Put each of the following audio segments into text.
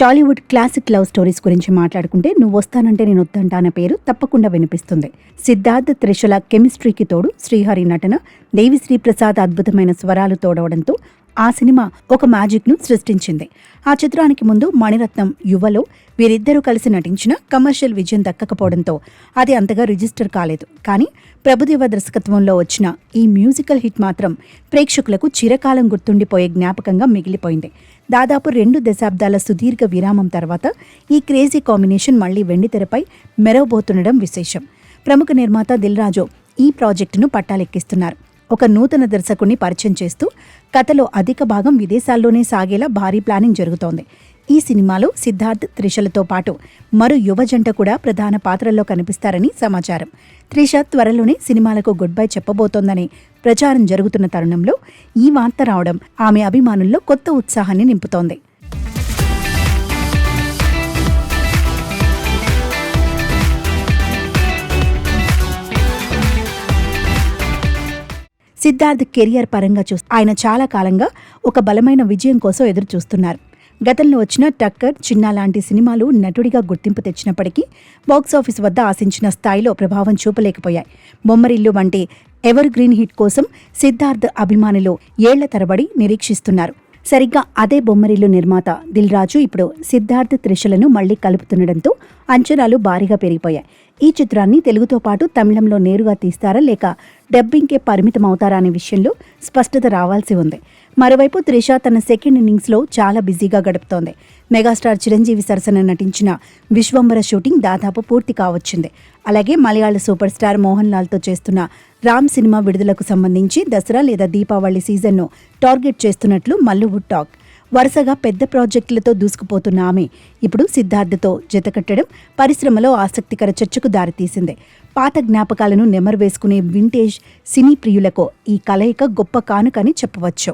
Tollywood classic love stories గురించి మాట్లాడుకుంటే నువ్వు వస్తానంటే నేను వద్దంటా అనే పేరు తప్పకుండా వినిపిస్తుంది. సిద్ధార్థ్ త్రిషల కెమిస్ట్రీకి తోడు శ్రీహరి నటన, దేవిశ్రీ ప్రసాద్ అద్భుతమైన స్వరాలు తోడవడంతో ఆ సినిమా ఒక మ్యాజిక్ ను సృష్టించింది. ఆ చిత్రానికి ముందు మణిరత్నం యువలో వీరిద్దరూ కలిసి నటించిన కమర్షియల్ విజయం దక్కకపోవడంతో అది అంతగా రిజిస్టర్ కాలేదు. కానీ ప్రభుదేవ దర్శకత్వంలో వచ్చిన ఈ మ్యూజికల్ హిట్ మాత్రం ప్రేక్షకులకు చిరకాలం గుర్తుండిపోయే జ్ఞాపకంగా మిగిలిపోయింది. దాదాపు 2 దశాబ్దాల సుదీర్ఘ విరామం తర్వాత ఈ క్రేజీ కాంబినేషన్ మళ్లీ వెండితెరపై మెరవబోతుండడం విశేషం. ప్రముఖ నిర్మాత దిల్ రాజు ఈ ప్రాజెక్టును పట్టాలెక్కిస్తున్నారు. ఒక నూతన దర్శకుడిని పరిచయం చేస్తూ కథలో అధిక భాగం విదేశాల్లోనే సాగేలా భారీ ప్లానింగ్ జరుగుతోంది. ఈ సినిమాలో సిద్ధార్థ్, త్రిషలతో పాటు మరో యువ జంట కూడా ప్రధాన పాత్రల్లో కనిపిస్తారని సమాచారం. త్రిష త్వరలోనే సినిమాలకు గుడ్ బై చెప్పబోతోందని ప్రచారం జరుగుతున్న తరుణంలో ఈ వార్త రావడం ఆమె అభిమానుల్లో కొత్త ఉత్సాహాన్ని నింపుతోంది. సిద్ధార్థ్ కెరియర్ పరంగా చూస్తే ఆయన చాలా కాలంగా ఒక బలమైన విజయం కోసం ఎదురు చూస్తున్నారు. గతంలో వచ్చిన టక్కర్, చిన్నా లాంటి సినిమాలు నటుడిగా గుర్తింపు తెచ్చినప్పటికీ బాక్సాఫీస్ వద్ద ఆశించిన స్థాయిలో ప్రభావం చూపలేకపోయాయి. బొమ్మరిల్లు వంటి ఎవర్ గ్రీన్ హిట్ కోసం సిద్ధార్థ్ అభిమానులు ఏళ్ల తరబడి నిరీక్షిస్తున్నారు. సరిగ్గా అదే బొమ్మరిల్లు నిర్మాత దిల్ రాజు ఇప్పుడు సిద్ధార్థ్, త్రిషలను మళ్లీ కలుపుతుండడంతో అంచనాలు భారీగా పెరిగిపోయాయి. ఈ చిత్రాన్ని తెలుగుతో పాటు తమిళంలో నేరుగా తీస్తారా లేక డబ్బింగ్కే పరిమితమవుతారా అనే విషయంలో స్పష్టత రావాల్సి ఉంది. మరోవైపు త్రిష తన సెకండ్ ఇన్నింగ్స్లో చాలా బిజీగా గడుపుతోంది. మెగాస్టార్ చిరంజీవి సరసన నటించిన విశ్వంబర షూటింగ్ దాదాపు పూర్తి కావచ్చింది. అలాగే మలయాళ సూపర్ స్టార్ మోహన్ లాల్తో చేస్తున్న రామ్ సినిమా విడుదలకు సంబంధించి దసరా లేదా దీపావళి సీజన్ను టార్గెట్ చేస్తున్నట్లు మల్లువుడ్ టాక్. వరుసగా పెద్ద ప్రాజెక్టులతో దూసుకుపోతున్న ఆమె ఇప్పుడు సిద్ధార్థ్తో జతకట్టడం పరిశ్రమలో ఆసక్తికర చర్చకు దారితీసింది. పాత జ్ఞాపకాలను నెమరు వేసుకునే వింటేజ్ సినీ ప్రియులకు ఈ కలయిక గొప్ప కానుకని చెప్పవచ్చు.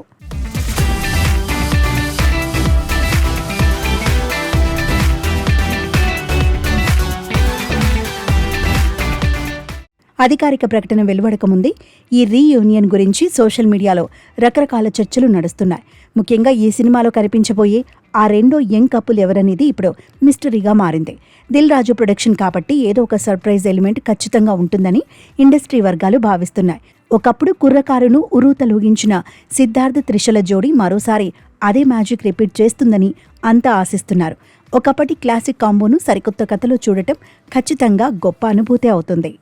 అధికారిక ప్రకటన వెలువడక ముందే ఈ రీయూనియన్ గురించి సోషల్ మీడియాలో రకరకాల చర్చలు నడుస్తున్నాయి. ముఖ్యంగా ఈ సినిమాలో కనిపించబోయే ఆ రెండో యంగ్ కపుల్ ఎవరనేది ఇప్పుడు మిస్టరీగా మారింది. దిల్ రాజు ప్రొడక్షన్ కాబట్టి ఏదో ఒక సర్ప్రైజ్ ఎలిమెంట్ ఖచ్చితంగా ఉంటుందని ఇండస్ట్రీ వర్గాలు భావిస్తున్నాయి. ఒకప్పుడు కుర్రకారును ఉరూతలూగించిన సిద్ధార్థ్, త్రిషల జోడీ మరోసారి అదే మ్యాజిక్ రిపీట్ చేస్తుందని అంతా ఆశిస్తున్నారు. ఒకప్పటి క్లాసిక్ కాంబోను సరికొత్త కథలో చూడటం ఖచ్చితంగా గొప్ప అనుభూతి అవుతుంది.